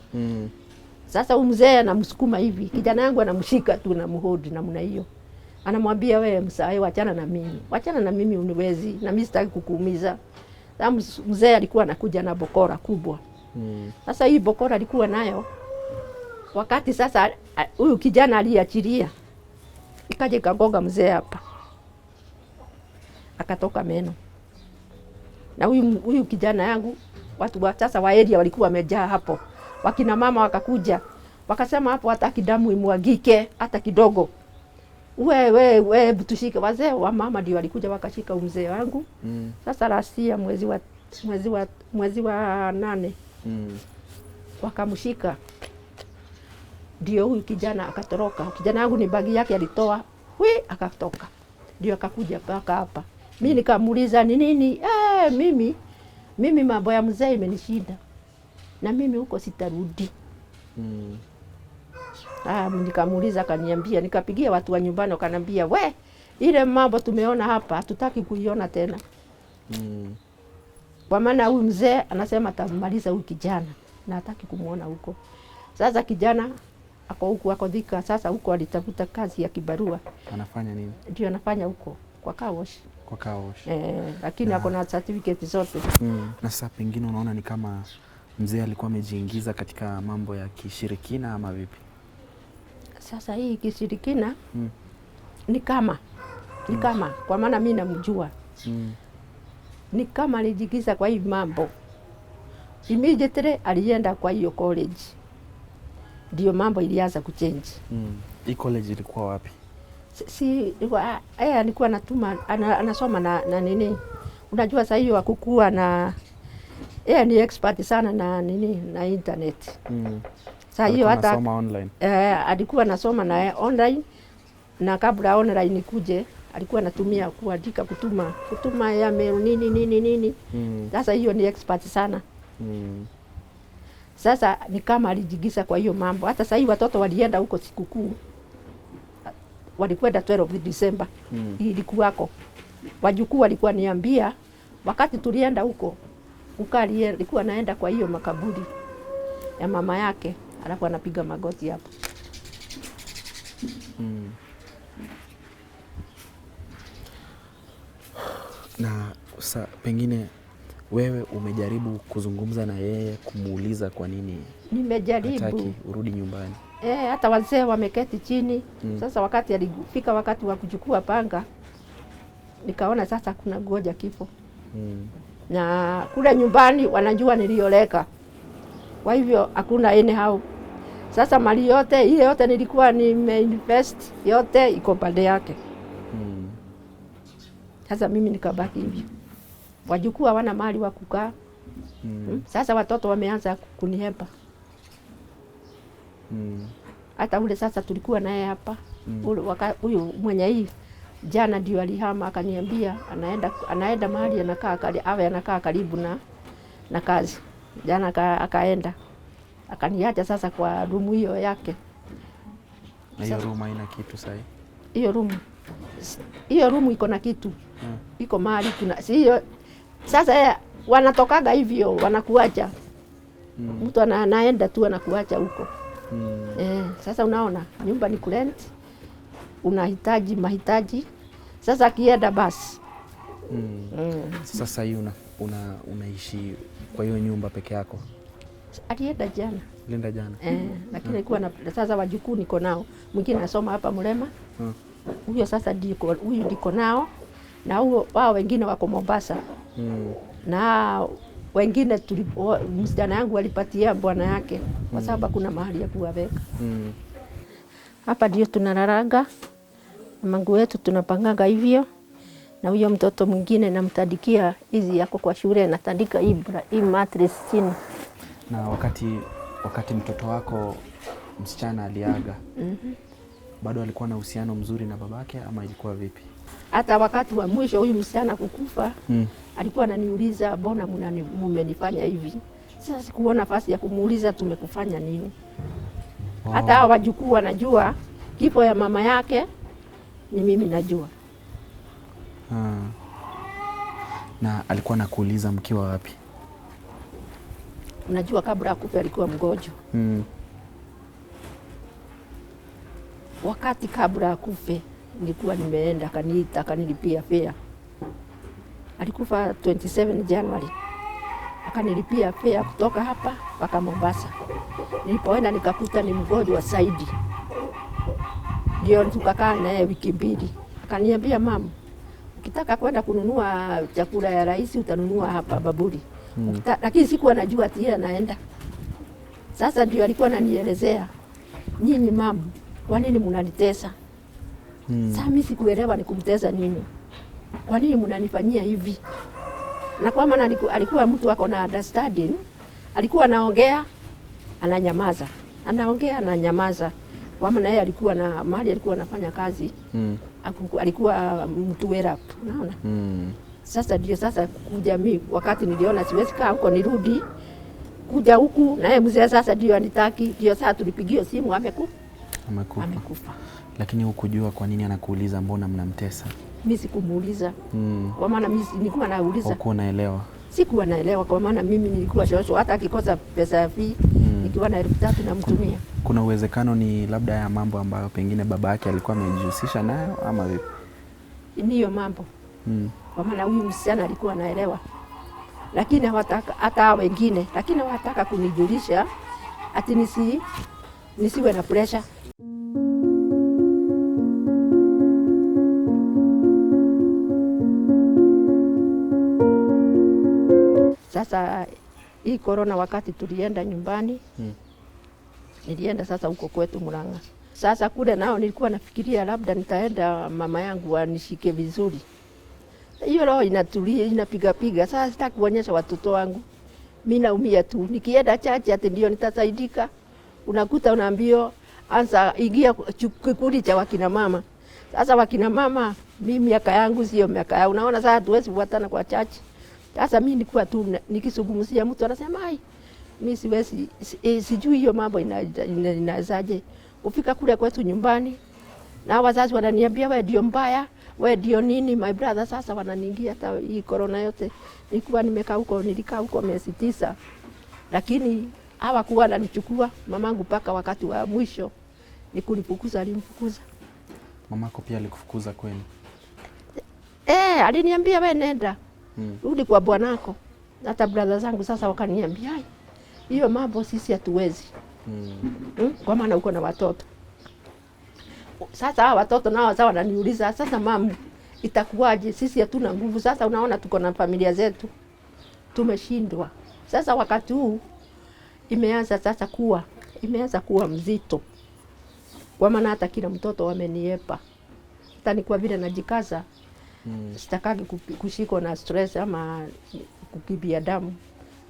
Sasa mzee anamsukuma hivi, kijana wangu anamshika tu na mhodi namna hiyo. Anamwambia wewe msae, wachana na mimi. Wachana na mimi uniwezi, na mimi sitaki kukuumiza. Sasa mzee alikuwa anakuja na bokora kubwa. Sasa hii bokora alikuwa nayo. Wakati sasa huyu kijana aliachilia. Ikaje kagonga mzee hapa. Akatoka meno. Na huyu kijana yangu watu wa sasa wa area walikuwa wamejaa hapo. Wakina mama wakakuja. Wakasema hapo hataki damu imwagike hata kidogo. Wewe tushike. Wazee wa mama ndio walikuja wakashika mzee wangu. Sasa rasia mwezi wa 8. Wakamshika. Ndio huyu kijana akatoroka. Kijana wangu ni bagi yake alitoa. Akatoka. Ndio akakuja mpaka hapa. Mimi nikamuuliza ni nini? Mimi mambo ya mzee imenishinda. Na mimi huko sitarudi. Nikamuuliza akaniambia, nikapigia watu wa nyumbani wakaniambia, we ile mambo tumeona hapa hatutaki kuiona tena. Kwa maana huyu mzee anasema atamaliza huyu kijana na hataki kumuona huko. Sasa kijana ako huko ako Thika, sasa huko alitafuta kazi ya kibarua. Anafanya nini? Ndio anafanya huko kwa car wash. Kwa car wash. Lakini ako na certificate zote. Na sasa pengine unaona ni kama mzee alikuwa amejiingiza katika mambo ya kishirikina ama vipi? Sasa hii kishirikina ni kama kwa maana mimi namjua. Ni kama alijigiza kwa hii mambo. Immediately alienda kwa hiyo college. Ndio mambo ilianza kuchange. Hii college ilikuwa wapi? Alikuwa anasoma na nini? Unajua sasa hiyo akukua na ni expert sana na nini na internet. Sasa hiyo hata online. Alikuwa anasoma na online, na kabla online kuje alikuwa anatumia kuandika kutuma ya mail nini. Sasa hiyo ni expert sana. Sasa ni kama alijigiza kwa hiyo mambo. Hata sasa hivi watoto walienda huko sikukuu. Walikwenda 12 December. Ilikuwako. Wajukuu walikuwa niambia wakati tulienda huko ukali alikuwa naenda kwa hiyo makaburi ya mama yake, alafu anapiga magoti hapo. Na pengine wewe umejaribu kuzungumza na yeye kumuuliza kwa nini nimejaribu hataki urudi nyumbani? Hata wazee wameketi chini. Sasa wakati alifika wakati wa kuchukua panga, nikaona sasa kuna ngoja kifo. Na kule nyumbani wanajua nilioleka. Kwa hivyo hakuna anyhow. Sasa mali yote ile yote nilikuwa nimeinvest yote iko pande yake. Sasa mimi nikabaki hivyo. Wajukuu hawana mali wa kukaa. Sasa watoto wameanza kunihepa. Hata ule sasa tulikuwa naye hapa. Huyu mwenye hii jana ndio alihama akaniambia anaenda mahali anakaa karibu na kazi. Jana akaenda. Akaniacha sasa kwa rumu hiyo yake. Na hiyo rumu haina kitu sasa. Hiyo rumu iko na kitu. Iko mahali kuna hiyo. Sasa wanatokaga hivyo wanakuacha. Mtu anaenda tu anakuacha huko. Sasa unaona nyumba ni kurent. Unahitaji mahitaji. Sasa akienda basi. Sasa hii unaishi kwa hiyo nyumba peke yako? Alienda jana. Alienda jana. Lakini alikuwa na sasa wajukuu niko nao. Mwingine anasoma hapa Mrema. Huyo sasa huyu ndiko nao. Na huo wao wengine wako Mombasa. Na wengine msichana yangu walipatia bwana yake kwa sababu kuna mahali ya kuwaweka. Hapa ndio tunalalaga. Manguo yetu tunapanganga hivyo. Na huyo mtoto mwingine namtandikia hizi yako kwa shule natandika hii mattress chini. Na wakati mtoto wako msichana aliaga, bado alikuwa na uhusiano mzuri na babake ama ilikuwa vipi? Hata wakati wa mwisho huyu msichana kukufa, alikuwa ananiuliza mbona mmenifanya hivi? Sasa sikuona nafasi ya kumuuliza tumekufanya nini. Hata hao wajukuu wanajua kifo ya mama yake ni mimi najua. Na alikuwa anakuuliza mkiwa wapi? Unajua kabla akufe alikuwa mgonjwa. Wakati kabla akufe nilikuwa nimeenda akaniita akanilipia fare. Alikufa 27 January. Akanilipia fare kutoka hapa mpaka Mombasa. Nilipoenda nikakuta ni mgonjwa zaidi. Ndio tukakaa naye wiki mbili. Akaniambia mama, ukitaka kwenda kununua chakula ya rais utanunua hapa Baburi. Lakini sikuwa najua ati anaenda. Sasa ndio alikuwa ananielezea, nyinyi mama, kwa nini mnanitesa? Sasa mimi sikuelewa ni kumtesa nini. Kwa nini mnanifanyia hivi? Na kwa maana alikuwa mtu ako na understanding, alikuwa anaongea, ananyamaza. Anaongea, ananyamaza. Kwa maana yeye alikuwa na mahali alikuwa anafanya kazi. Alikuwa mtu werap, unaona? Sasa ndio kuja mimi wakati niliona siwezi kaa huko nirudi kuja huku na yeye mzee sasa ndio anitaki, ndio sasa tulipigiwa simu amekufa. Lakini hukujua kwa nini anakuuliza mbona mnamtesa? Mimi sikumuuliza. Kwa maana mimi nilikuwa nauliza. Huko naelewa. Sikuwa naelewa kwa maana mimi nilikuwa shosho hata akikosa pesa ya fee nikiwa na 3,000 namtumia. Kuna uwezekano ni labda ya mambo ambayo pengine baba yake alikuwa amejihusisha nayo ama vipi? Ndiyo mambo. Kwa maana huyu msichana alikuwa anaelewa. Lakini hawataka hata wengine, lakini hawataka kunijulisha ati nisiwe na pressure. Sasa hii corona wakati tulienda nyumbani, nilienda sasa huko kwetu Murang'a. Sasa kule nao nilikuwa nafikiria labda nitaenda mama yangu anishike vizuri. Hiyo roho inatulia, inapiga. Sasa sitaki kuonyesha watoto wangu. Mimi naumia tu. Nikienda chache ati ndio nitasaidika. Unakuta unaambio anza ingia kikundi cha wakina mama. Sasa wakina mama mimi miaka yangu sio miaka yao. Unaona sasa hatuwezi kufuatana kwa chache. Sasa mimi nilikuwa tu nikizungumzia mtu anasema ai mimi siwezi sijui hiyo mambo inazaje. Kufika kule kwetu nyumbani na wazazi wananiambia wewe ndio mbaya, wewe ndio nini, my brother sasa wananiingia hata hii corona yote. Nilikuwa nilikaa huko miezi 9. Lakini hawakuwa wananichukua mamangu mpaka wakati wa mwisho alimfukuza. Mamako pia alikufukuza kwenu? Aliniambia wewe nenda. Rudi kwa bwanako. Hata brother zangu sasa wakaniambia, hiyo mambo sisi hatuwezi. Kwa maana uko na watoto. Sasa hawa watoto nao sawa wananiuliza, sasa mamu itakuwaje? Sisi hatuna nguvu. Sasa unaona tuko na familia zetu. Tumeshindwa. Sasa wakati huu imeanza kuwa mzito. Kwa maana hata kila mtoto wameniepa. Hata ni kwa vile najikaza. Sitakagi kushikwa na stress ama kukibia damu.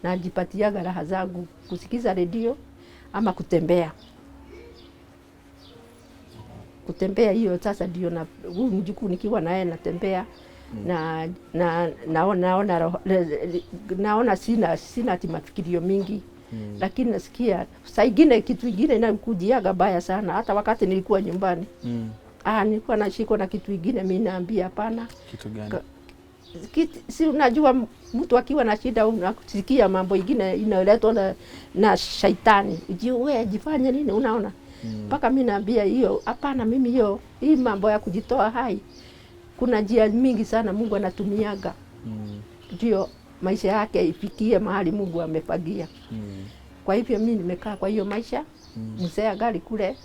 Najipatiaga raha zangu kusikiza redio ama kutembea. Kutembea hiyo sasa ndio na mjukuu nikiwa naye natembea. Naona sina ati mafikirio mingi. Lakini nasikia saa ingine kitu ingine inakujiaga baya sana. Hata wakati nilikuwa nyumbani nilikuwa nashikwa na kitu ingine, mimi naambia hapana. Kitu gani? Si unajua mtu akiwa na shida unasikia mambo ingine inaletwa na shaitani. Wewe jifanye nini, unaona? Mpaka mimi naambia hiyo hapana, mimi hii mambo ya kujitoa hai. Kuna njia mingi sana Mungu anatumiaga. Ndio maisha yake ifikie mahali Mungu amepagia. Kwa hivyo mimi nimekaa kwa hiyo maisha. Mzee gari kule,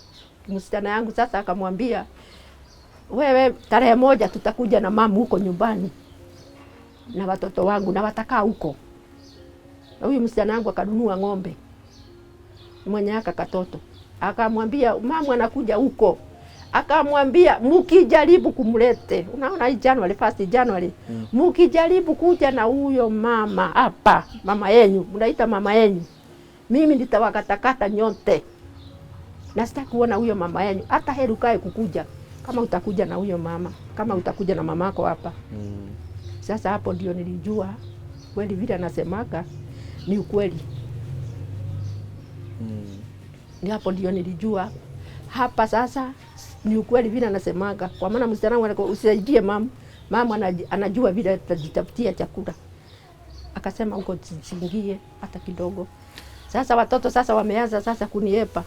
msichana yangu sasa akamwambia, wewe tarehe 1 tutakuja na mamu huko nyumbani na watoto wangu na watakaa huko. Na huyu msichana wangu akanunua ng'ombe mwenye katoto. Akamwambia mamu anakuja huko. Akamwambia mkijaribu kumlete, unaona hii January 1 January, mkijaribu kuja na huyo mama hapa, mama yenu, mnaita mama yenu, mimi nitawakatakata nyote. Na sitaki kuona huyo mama yenu, hata heri kae kukuja kama utakuja na huyo mama, kama utakuja na mamako hapa. Sasa hapo ndio nilijua kweli vile anasemaga ni ukweli. Ni hapo ndio nilijua hapa sasa ni ukweli vile anasemaga. Kwa maana msichana wangu usisaidie mama. Mama anajua vile atajitafutia chakula. Akasema huko siingie hata kidogo. Sasa watoto sasa wameanza sasa kuniepa.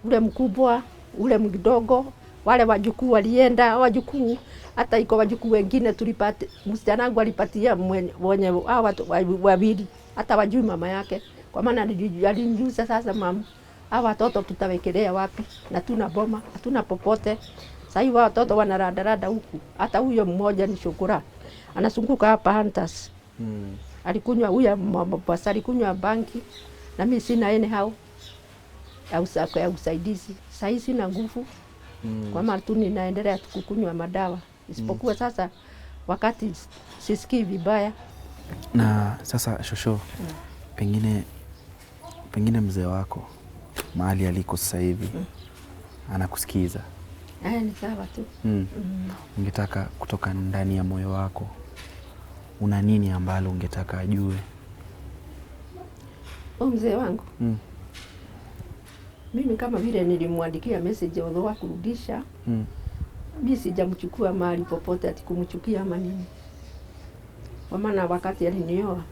Ule mkubwa, ule mdogo, wale wajukuu walienda, wajukuu hata iko wajukuu wengine tulipata. Msichana wangu alipatia mwenye watu wawili hata wajui mama yake. Kwa maana alinijuza sasa mama, hawa watoto tutawekelea wapi? Na tuna boma, hatuna popote. Sasa hivi watoto wanarandaranda huku. Hata huyo mmoja ni Shukura. Anasunguka hapa Hunters. Alikunywa huyo mbasa, alikunywa banki. Na mimi sina anyhow ya usaidizi. Sasa hivi sina nguvu. Kwa maana tu ninaendelea kukunywa madawa. Isipokuwa sasa wakati sisikii vibaya. Na sasa Shosho, pengine mzee wako mahali aliko sasa hivi anakusikiza. Ni sawa tu. Ungetaka kutoka ndani ya moyo wako, una nini ambalo ungetaka ajue? Mzee wangu. Mimi kama vile nilimwandikia message wa kurudisha. Mimi sijamchukua mahali popote ati kumchukia ama nini. Kwa maana wakati alinioa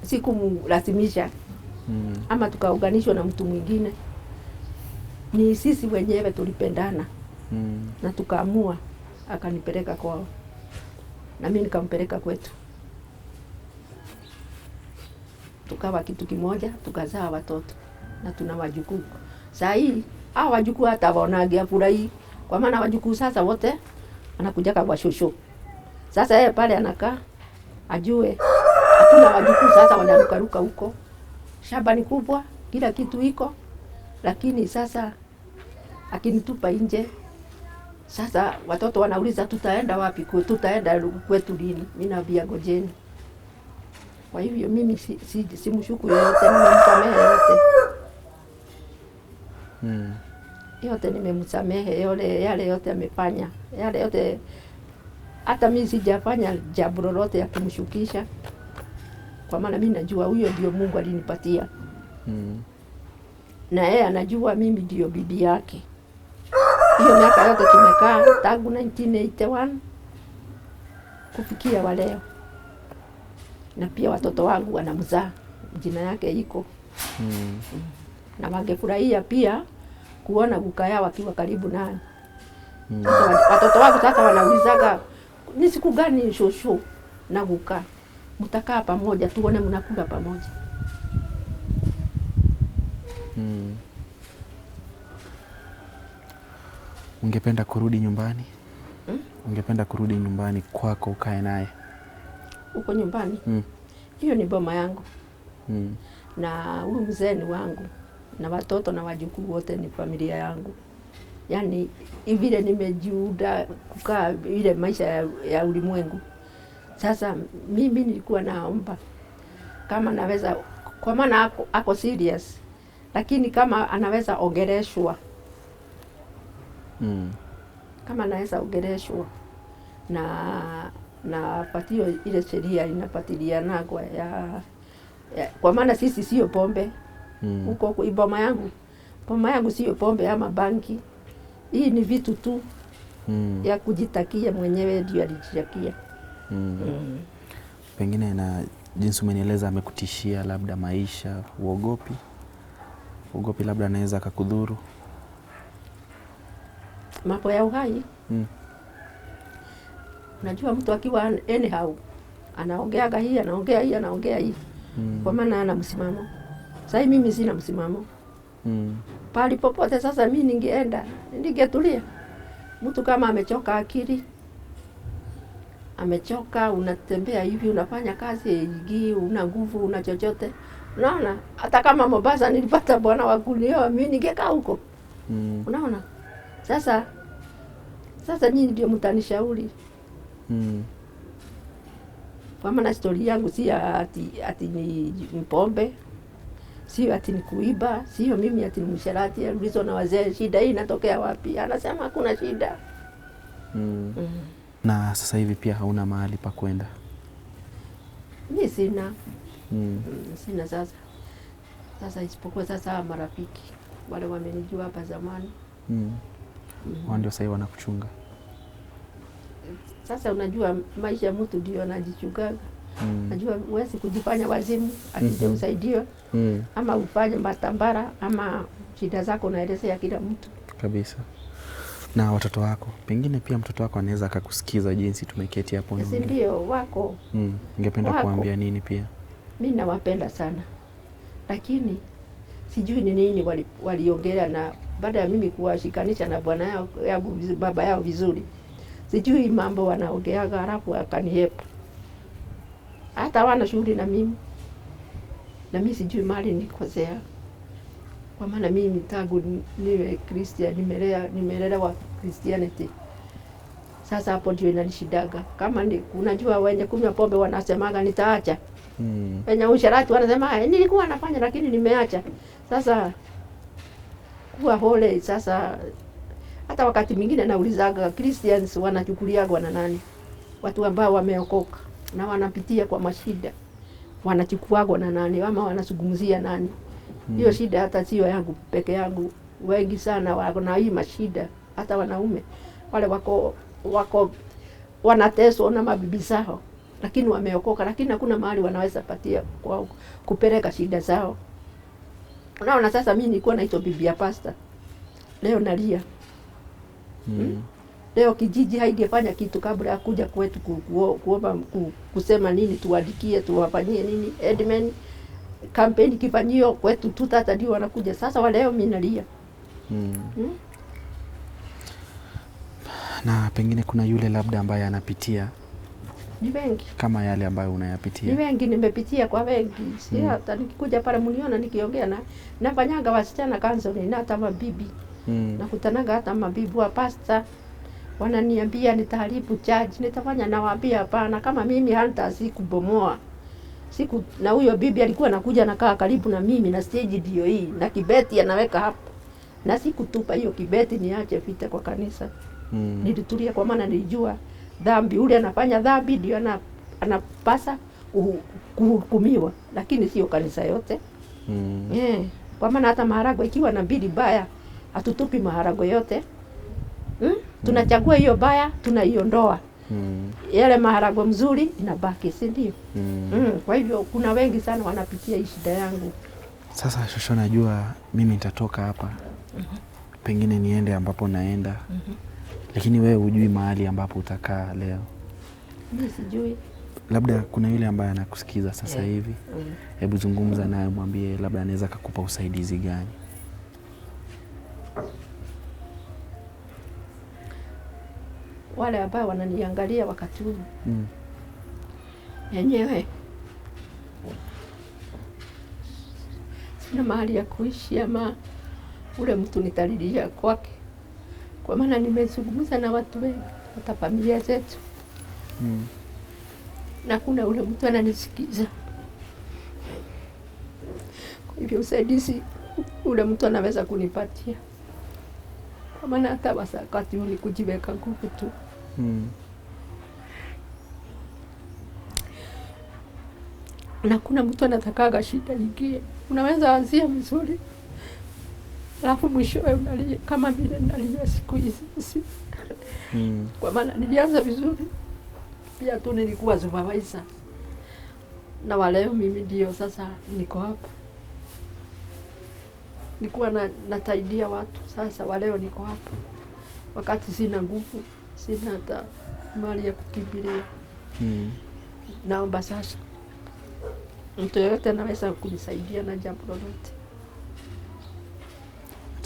sikumlazimisha ama tukaunganishwa na mtu mwingine. Ni sisi wenyewe tulipendana na tukaamua, akanipeleka kwao na mimi nikampeleka kwetu. Tukawa kitu kimoja, tukazaa watoto na tuna wajukuu. Sasa hii hao wajukuu hata waonage afurahi, kwa maana wajukuu sasa wote anakuja kwa Shosho. Sasa yeye pale anakaa ajue hatuna wajukuu sasa wanarukaruka huko. Shamba ni kubwa, kila kitu iko, lakini sasa akinitupa nje. Sasa watoto wanauliza tutaenda wapi? Tutaenda kwetu lini? Mimi naambia ngojeni. Kwa hivyo mimi simshuku yote, nimemsamehe yote. Yote nimemsamehe, yale yote amefanya. Yale yote hata mimi sijafanya jambo lolote ya kumshukisha. Kwa maana mimi najua huyo ndio Mungu alinipatia. Na yeye anajua mimi ndio bibi yake. Hiyo miaka yote tumekaa tangu 1981 kufikia wa leo. Na pia watoto wangu wanamzaa, jina yake iko. Na wangefurahia pia kuona guka yao wakiwa karibu nani. Sasa watoto wangu sasa wanaulizaga ni siku gani shosho na guka mtakaa pamoja tuone mnakula pamoja. Ungependa kurudi nyumbani? Ungependa kurudi nyumbani kwako ukae naye? Uko nyumbani? Hiyo ni boma yangu. Na huyu mzee ni wangu. Na watoto na wajukuu wote ni familia yangu. Yaani vile nimejiuda kukaa ile maisha ya ulimwengu. Sasa mimi nilikuwa naomba kama naweza, kwa maana ako serious, lakini kama anaweza ongeleshwa. Kama anaweza ongeleshwa na patio ile sheria inapatiliana kwa maana sisi sio pombe. Huko boma yangu sio pombe ama banki. Hii ni vitu tu ya kujitakia mwenyewe, ndio alijitakia. Pengine na jinsi umenieleza amekutishia labda maisha, uogopi? Uogopi labda anaweza akakudhuru? Mambo ya uhai? Unajua mtu akiwa anyhow anaongeaga hii, anaongea hii. Kwa maana ana msimamo. Sasa mimi sina msimamo. Pali popote sasa mimi ningeenda, ningetulia. Mtu kama amechoka akili, amechoka, unatembea hivi, unafanya kazi hii, una nguvu, una chochote. Unaona? Hata kama Mombasa nilipata bwana wa kunioa, mimi ningekaa huko. Unaona? Sasa nyinyi ndio mtanishauri. Kwa maana story yangu si ati ni pombe, sio ati ni kuiba, sio mimi ati ni msherati. Alizo na wazee, shida hii inatokea wapi? Anasema hakuna shida. Na sasa hivi pia hauna mahali pa kwenda? Mimi sina. Sina sasa. Sasa isipokuwa sasa marafiki wale wamenijua hapa zamani. Wao ndio sasa wanakuchunga. Sasa unajua maisha ya mtu ndio anajichunga. Najua huwezi kujifanya wazimu akije usaidiwe. Ama ufanye matambara ama shida zako unaelezea kila mtu. Kabisa. Na watoto wako, pengine pia mtoto wako anaweza akakusikiza jinsi tumeketi hapo nje. Ndio wako. Ungependa kuambia nini pia? Mimi nawapenda sana. Lakini sijui ni nini waliongelea na baada ya mimi kuwashikanisha na baba yao vizuri. Sijui mambo wanaongeaga halafu akanihepa. Hata wana shughuli na mimi. Na mimi sijui mali nikosea. Kwa maana mimi tangu niwe Christian, nimelelewa Christianity. Sasa hapo ndio inanishidaga. Kama unajua wenye kunywa pombe wanasemaga nitaacha. Wenye usherati wanasema nilikuwa nafanya lakini nimeacha. Sasa kuwa hole sasa, hata wakati mwingine naulizaga Christians wanachukuliagwa na nani? Watu ambao wameokoka na wanapitia kwa mashida wanachukuagwa na nani ama wanazungumzia nani? Hiyo shida hata sio yangu peke yangu, wengi sana wako na hii mashida. Hata wanaume wale wako wanateswa na mabibi zao, lakini wameokoka, lakini hakuna mahali wanaweza patia kwa kupeleka shida zao. Unaona, sasa mimi nilikuwa naitwa bibi ya pastor, leo nalia. Leo kijiji haingefanya kitu kabla ya kuja kwetu kuomba kusema nini tuandikie, tuwafanyie nini admin kampeni kifanyio kwetu tu, tata ndio wanakuja. Sasa wa leo mimi nalia. Na pengine kuna yule labda ambaye anapitia ni wengi kama yale ambayo unayapitia? Ni wengi, nimepitia kwa wengi. Si hata nikikuja pale mliona nikiongea na nafanyaga wasichana counseling na hata mabibi. Nakutanaga hata mabibi wa pastor wananiambia nitaharibu charge, nitafanya, nawaambia hapana, kama mimi hata sikubomoa. Na huyo bibi alikuwa anakuja nakaa karibu na mimi na stage ndio hii na kibeti anaweka hapo. Na sikutupa hiyo kibeti niache vita kwa kanisa. Nilitulia kwa maana nilijua dhambi, ule anafanya dhambi ndio anapasa kuhukumiwa, lakini sio kanisa yote. Kwa maana hata maharagwe ikiwa na bili baya hatutupi maharagwe yote. Tunachagua hiyo baya, tunaiondoa. Yale maharagwe mzuri inabaki, si ndio? Kwa hivyo kuna wengi sana wanapitia hii shida yangu. Sasa Shosho, najua mimi nitatoka hapa. pengine niende ambapo naenda. Lakini wewe hujui mahali ambapo utakaa leo. Mimi sijui. Labda kuna yule ambaye anakusikiza sasa hivi. Hebu zungumza naye, mwambie labda anaweza kukupa usaidizi gani. Wale ambao wananiangalia wakati huu. Yenyewe sina mahali ya kuishi ama ule mtu nitalilia kwake. Kwa maana nimezungumza na watu wengi, hata familia zetu. Na kuna ule mtu ananisikiza. Kwa hivyo usaidizi ule mtu anaweza kunipatia. Kwa maana hata wakati huu ni kujiweka nguvu tu. Na kuna mtu anatakaga shida ingie. Unaweza anzia vizuri. Alafu mwishowe unalia kama vile nalia siku hizi. Kwa maana nilianza vizuri. Pia tu nilikuwa supervisor. Na waleo mimi ndio sasa niko hapa. Nilikuwa nasaidia watu, sasa waleo niko hapa. Wakati sina nguvu, sina hata mahali ya kukimbilia. Naomba sasa mtu yoyote anaweza kunisaidia na jambo lolote.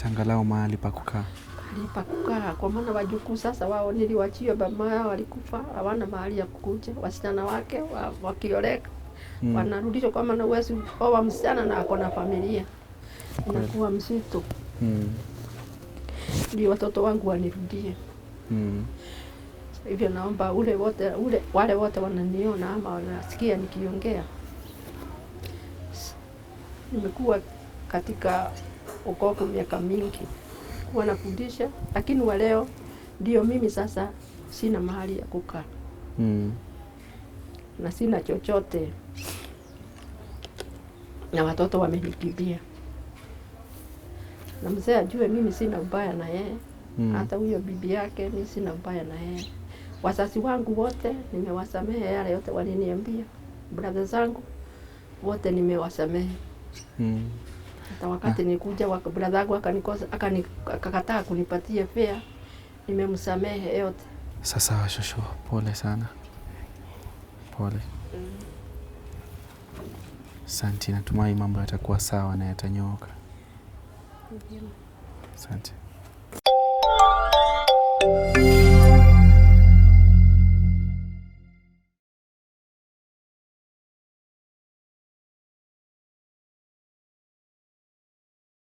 Angalau mahali pa kukaa. Mahali pa kukaa, kwa maana wajukuu sasa wao niliwachia baba yao walikufa, hawana mahali ya kukuja. Wasichana wake wakioleka wanarudishwa, kwa maana uwezi oa msichana na ako na familia. Inakuwa mzito. Ndio watoto wangu wanirudie. Hivyo naomba wale wote wananiona ama wanasikia nikiongea. Nimekuwa katika ukoko miaka mingi wanafundisha, lakini waleo ndio mimi sasa sina mahali ya kukaa. Na sina chochote. Na watoto wamenikimbia. Na mzee ajue mimi sina ubaya na yeye. Hata huyo bibi yake mimi sina ubaya na yeye. Wazazi wangu wote nimewasamehe yale yote waliniambia. Brother zangu wote nimewasamehe. Hata wakati nilikuja brother wangu akakataa kunipatia fare, nimemsamehe yote. Sasa shosho, pole sana. Pole. Asante, natumai mambo yatakuwa sawa na yatanyooka. Asante.